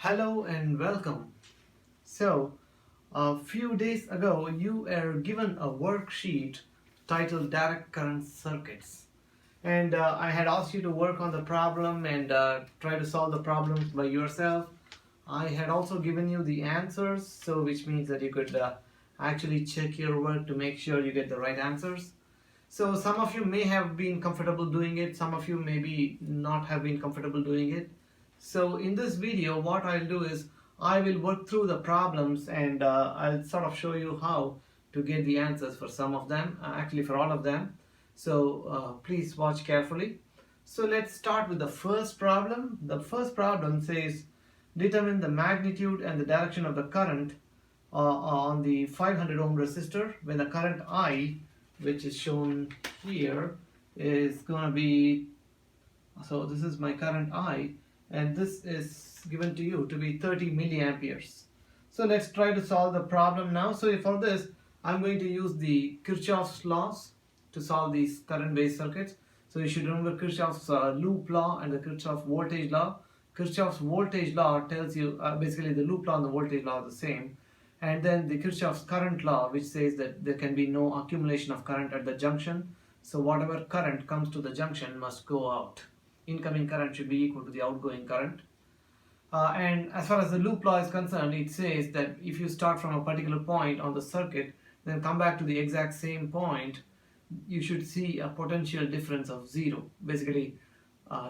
Hello and welcome. So, a few days ago, you were given a worksheet titled Direct Current Circuits. And I had asked you to work on the problem and try to solve the problems by yourself. I had also given you the answers, so which means that you could actually check your work to make sure you get the right answers. So, some of you may have been comfortable doing it, some of you maybe not have been comfortable doing it. So in this video, what I'll do is I will work through the problems and I'll sort of show you how to get the answers for some of them, actually for all of them. So please watch carefully. So let's start with the first problem. The first problem says determine the magnitude and the direction of the current on the 500 ohm resistor when the current I, which is shown here, is going to be, so this is my current I, and this is given to you to be 30 milliamperes. So let's try to solve the problem now. So for this, I'm going to use the Kirchhoff's laws to solve these current-based circuits. So you should remember Kirchhoff's loop law and the Kirchhoff voltage law. Kirchhoff's voltage law tells you, basically the loop law and the voltage law are the same. And then the Kirchhoff's current law, which says that there can be no accumulation of current at the junction. So whatever current comes to the junction must go out. Incoming current should be equal to the outgoing current. And as far as the loop law is concerned, it says that if you start from a particular point on the circuit, then come back to the exact same point, you should see a potential difference of zero. Basically,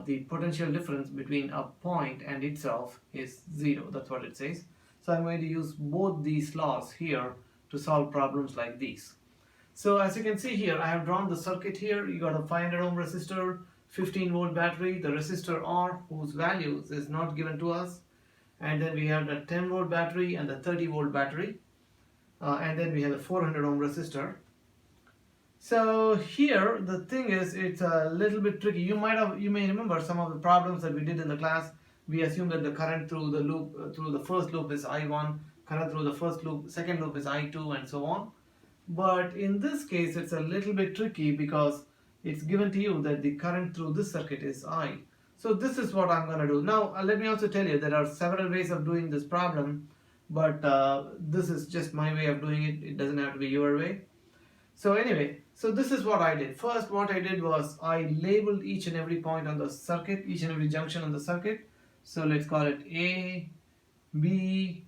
the potential difference between a point and itself is zero. That's what it says. So I'm going to use both these laws here to solve problems like these. So as you can see here, I have drawn the circuit here. You got a 500 ohm resistor, 15 volt battery, the resistor R, whose values is not given to us, and then we have the 10 volt battery and the 30 volt battery, and then we have the 400 ohm resistor. So here the thing is, it's a little bit tricky. You may remember some of the problems that we did in the class. We assume that the current through the loop, through the first loop is I1, current through the first loop, second loop is I2, and so on. But in this case, it's a little bit tricky because it's given to you that the current through this circuit is I. So this is what I'm going to do. Now, let me also tell you there are several ways of doing this problem, but this is just my way of doing it. It doesn't have to be your way. So anyway, so this is what I did. First, what I did was I labeled each and every point on the circuit, each and every junction on the circuit. So let's call it A, B,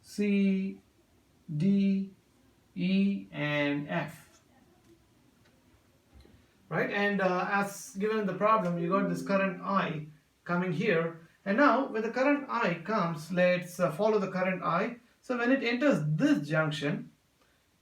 C, D, E, and F. Right, and as given in the problem, you got this current I coming here, and now when the current I comes, let's follow the current I. So when it enters this junction,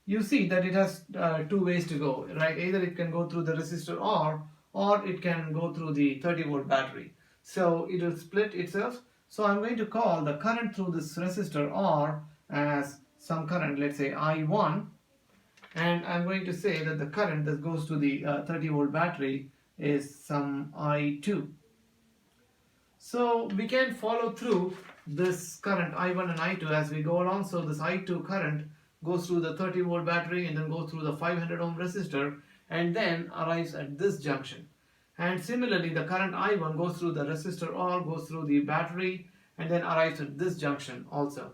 you see that it has two ways to go, right? Either it can go through the resistor R, or it can go through the 30 volt battery. So it will split itself. So I'm going to call the current through this resistor R as some current, let's say I1, and I'm going to say that the current that goes to the 30 volt battery is some I2. So we can follow through this current I1 and I2 as we go along. So this I2 current goes through the 30 volt battery and then goes through the 500 ohm resistor and then arrives at this junction. And similarly, the current I1 goes through the resistor R, goes through the battery, and then arrives at this junction also.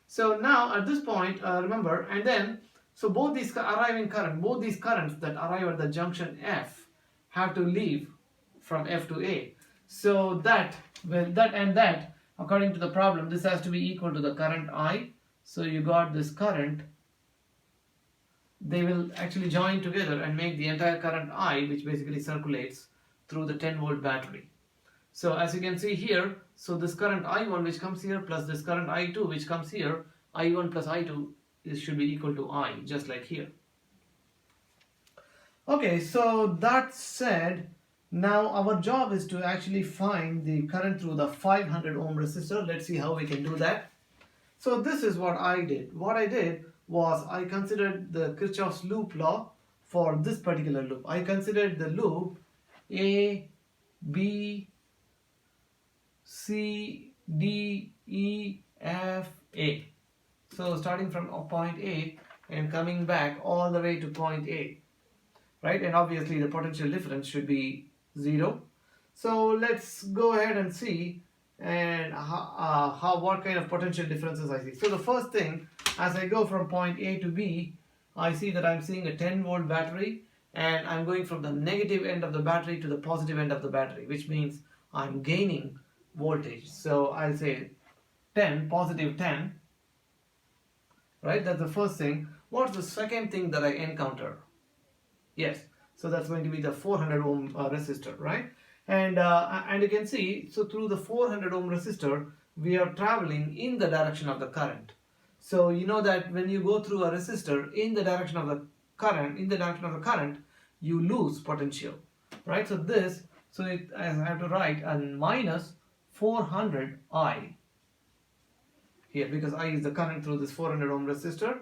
So now at this point, remember, and then so both these arriving current, both these currents that arrive at the junction F have to leave from F to A. So that, well, that and that, according to the problem, this has to be equal to the current I. So you got this current. They will actually join together and make the entire current I, which basically circulates through the 10 volt battery. So as you can see here, so this current I1 which comes here plus this current I2 which comes here, I1 plus I2 should be equal to I, just like here. Okay, so that said, now our job is to actually find the current through the 500 ohm resistor. Let's see how we can do that. So this is what I did. What I did was I considered the Kirchhoff's loop law for this particular loop. I considered the loop A, B, C, D, E, F, A. So starting from point A and coming back all the way to point A, right? And obviously the potential difference should be 0. So let's go ahead and see and what kind of potential differences I see. So the first thing, as I go from point A to B, I see that I'm seeing a 10 volt battery, and I'm going from the negative end of the battery to the positive end of the battery, which means I'm gaining voltage. So I'll say 10, positive 10, right? That's the first thing. What's the second thing that I encounter? Yes, so that's going to be the 400 ohm resistor, right? And you can see, so through the 400 ohm resistor, we are traveling in the direction of the current. So you know that when you go through a resistor in the direction of the current, you lose potential, right? I have to write a minus 400 I here, because I is the current through this 400 ohm resistor,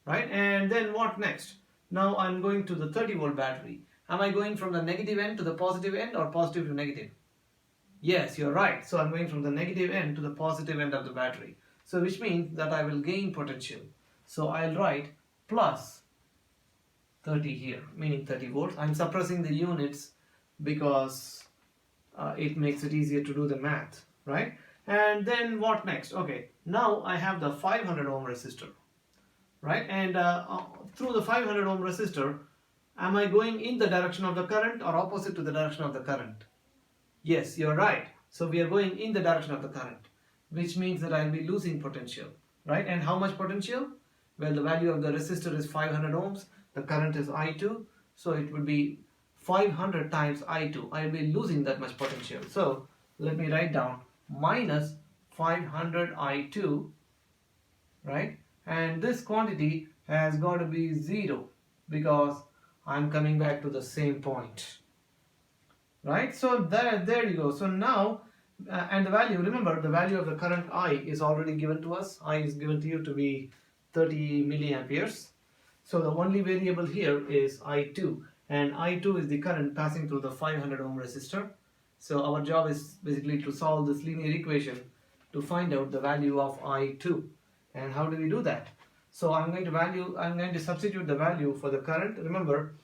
right? And then what next? Now I'm going to the 30 volt battery. Am I going from the negative end to the positive end, or positive to negative? Yes, you're right. So I'm going from the negative end to the positive end of the battery. So which means that I will gain potential. So I'll write plus 30 here, meaning 30 volts. I'm suppressing the units because it makes it easier to do the math, right? And then what next? Okay, now I have the 500 ohm resistor, right? And through the 500 ohm resistor, am I going in the direction of the current or opposite to the direction of the current? Yes, you're right. So we are going in the direction of the current, which means that I'll be losing potential, right? And how much potential? Well, the value of the resistor is 500 ohms. The current is I2. So it would be 500 times I2. I'll be losing that much potential. So let me write down minus 500 I2, right? And this quantity has got to be 0 because I'm coming back to the same point, right? So there you go. So now, and the value, remember the value of the current I is already given to us. I is given to you to be 30 milliamperes. So the only variable here is I2, and I2 is the current passing through the 500 ohm resistor. So our job is basically to solve this linear equation to find out the value of I2. And how do we do that? So I'm going to substitute the value for the current. Remember,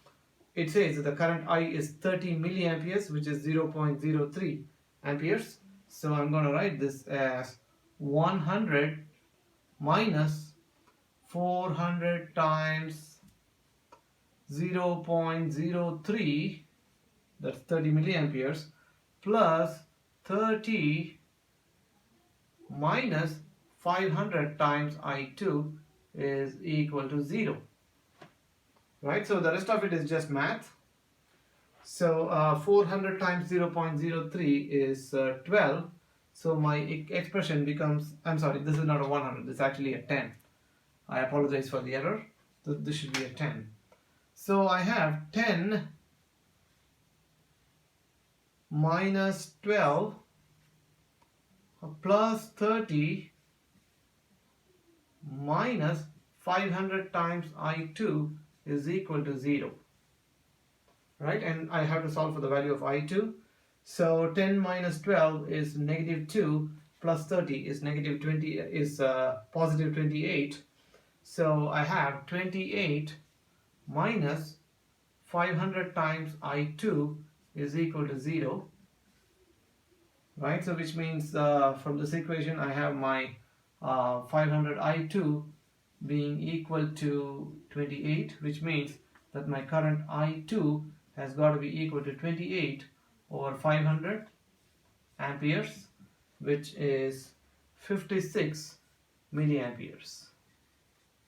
it says that the current I is 30 milliamperes, which is 0.03 amperes. So I'm going to write this as 100 minus 400 times 0.03, that's 30 milliamperes, plus 30 minus 500 times I2 is equal to 0. Right, so the rest of it is just math. So 400 times 0.03 is 12. So my expression becomes, I'm sorry, this is not a 100, this is actually a 10. I apologize for the error. This should be a 10. So I have 10 minus 12 plus 30 minus 500 times I2 is equal to 0. Right, and I have to solve for the value of I2. So 10 minus 12 is negative 2, plus 30 is negative 20, is positive 28. So I have 28 minus 500 times I2 is equal to 0. Right, so which means from this equation I have my 500 I2 being equal to 28, which means that my current I2 has got to be equal to 28 over 500 amperes, which is 56 milliamperes,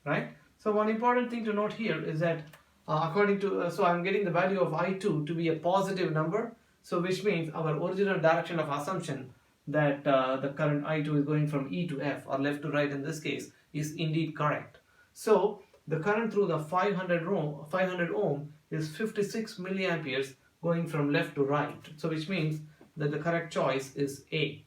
right? So one important thing to note here is that so I'm getting the value of I2 to be a positive number, so which means our original direction of assumption that the current I2 is going from E to F, or left to right in this case, is indeed correct. So the current through the 500 ohm is 56 milliamperes going from left to right. So which means that the correct choice is A.